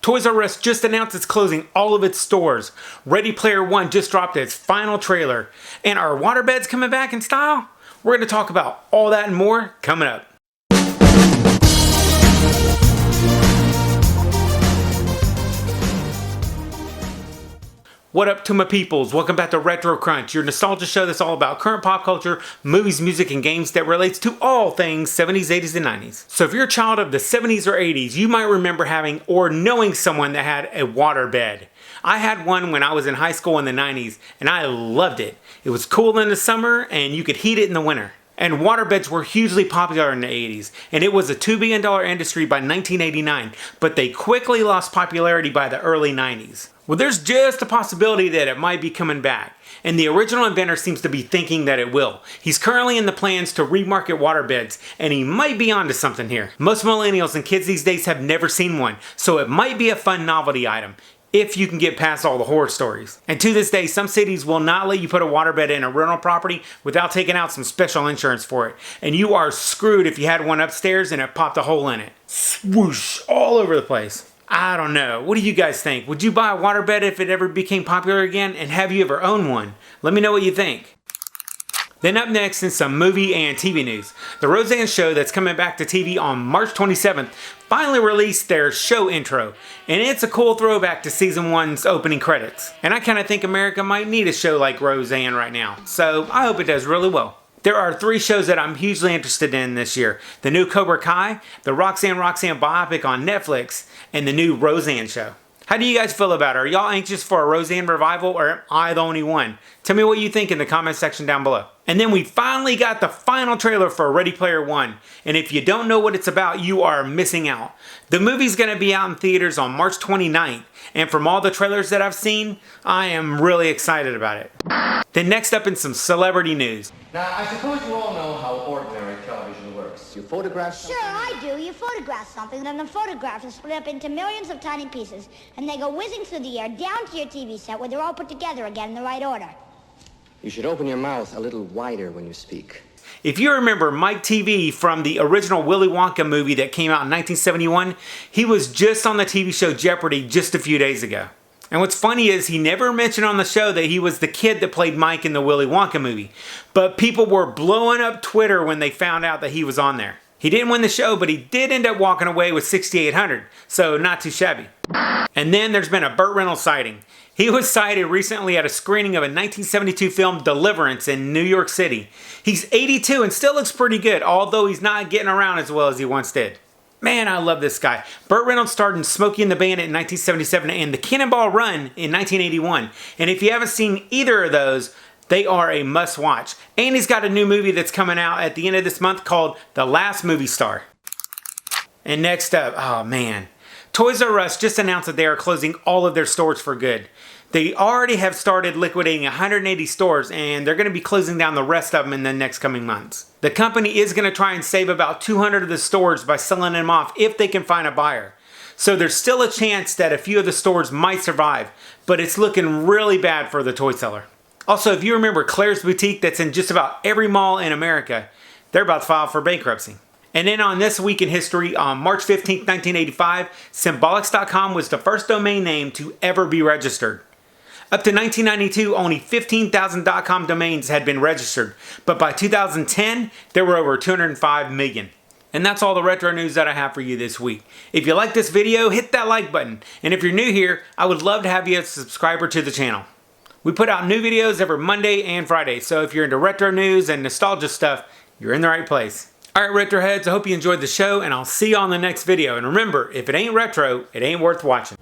Toys R Us just announced it's closing all of its stores. Ready Player One just dropped its final trailer. And are Waterbeds coming back in style? We're going to talk about all that and more coming up. What up to my peoples? Welcome back to Retro Crunch, your nostalgia show that's all about current pop culture, movies, music, and games that relates to all things 70s, 80s, and 90s. So if you're a child of the 70s or 80s, you might remember having or knowing someone that had a waterbed. I had one when I was in high school in the 90s, and I loved it. It was cool in the summer, and you could heat it in the winter. And waterbeds were hugely popular in the 80s, and it was a $2 billion industry by 1989, but they quickly lost popularity by the early 90s. Well, there's just a possibility that it might be coming back, and the original inventor seems to be thinking that it will. He's currently in the plans to remarket waterbeds, and he might be onto something here. Most millennials and kids these days have never seen one, so it might be a fun novelty item, if you can get past all the horror stories. And to this day, some cities will not let you put a waterbed in a rental property without taking out some special insurance for it. And you are screwed if you had one upstairs and it popped a hole in it. Swoosh, all over the place. I don't know. What do you guys think? Would you buy a waterbed if it ever became popular again? And have you ever owned one? Let me know what you think. Then up next is some movie and TV news. The Roseanne show that's coming back to TV on March 27th finally released their show intro. And it's a cool throwback to season 1's opening credits. And I kind of think America might need a show like Roseanne right now. So I hope it does really well. There are 3 shows that I'm hugely interested in this year. The new Cobra Kai, the Roxanne biopic on Netflix, and the new Roseanne show. How do you guys feel about it? Are y'all anxious for a Roseanne revival, or am I the only one? Tell me what you think in the comment section down below. And then we finally got the final trailer for Ready Player One. And if you don't know what it's about, you are missing out. The movie's going to be out in theaters on March 29th. And from all the trailers that I've seen, I am really excited about it. Then next up in some celebrity news. Now, I suppose you all know how ordinary television works. You photograph something? Sure, I do. You photograph something, then the photographs are split up into millions of tiny pieces, and they go whizzing through the air down to your TV set where they're all put together again in the right order. You should open your mouth a little wider when you speak. If you remember Mike TV from the original Willy Wonka movie that came out in 1971, he was just on the TV show Jeopardy just a few days ago. And what's funny is he never mentioned on the show that he was the kid that played Mike in the Willy Wonka movie. But people were blowing up Twitter when they found out that he was on there. He didn't win the show, but he did end up walking away with $6,800, so not too shabby. And then there's been a Burt Reynolds sighting. He was sighted recently at a screening of a 1972 film Deliverance in New York City. He's 82 and still looks pretty good, although he's not getting around as well as he once did. Man, I love this guy. Burt Reynolds starred in Smokey and the Bandit in 1977 and The Cannonball Run in 1981. And if you haven't seen either of those, they are a must watch. And he's got a new movie that's coming out at the end of this month called The Last Movie Star. And next up, oh man. Toys R Us just announced that they are closing all of their stores for good. They already have started liquidating 180 stores, and they're going to be closing down the rest of them in the next coming months. The company is going to try and save about 200 of the stores by selling them off if they can find a buyer. So there's still a chance that a few of the stores might survive, but it's looking really bad for the toy seller. Also, if you remember Claire's Boutique that's in just about every mall in America, they're about to file for bankruptcy. And then on This Week in History, on March 15, 1985, Symbolics.com was the first domain name to ever be registered. Up to 1992, only 15,000 .com domains had been registered, but by 2010, there were over 205 million. And that's all the retro news that I have for you this week. If you like this video, hit that like button. And if you're new here, I would love to have you as a subscriber to the channel. We put out new videos every Monday and Friday, so if you're into retro news and nostalgia stuff, you're in the right place. Alright retro heads, I hope you enjoyed the show, and I'll see you on the next video. And remember, if it ain't retro, it ain't worth watching.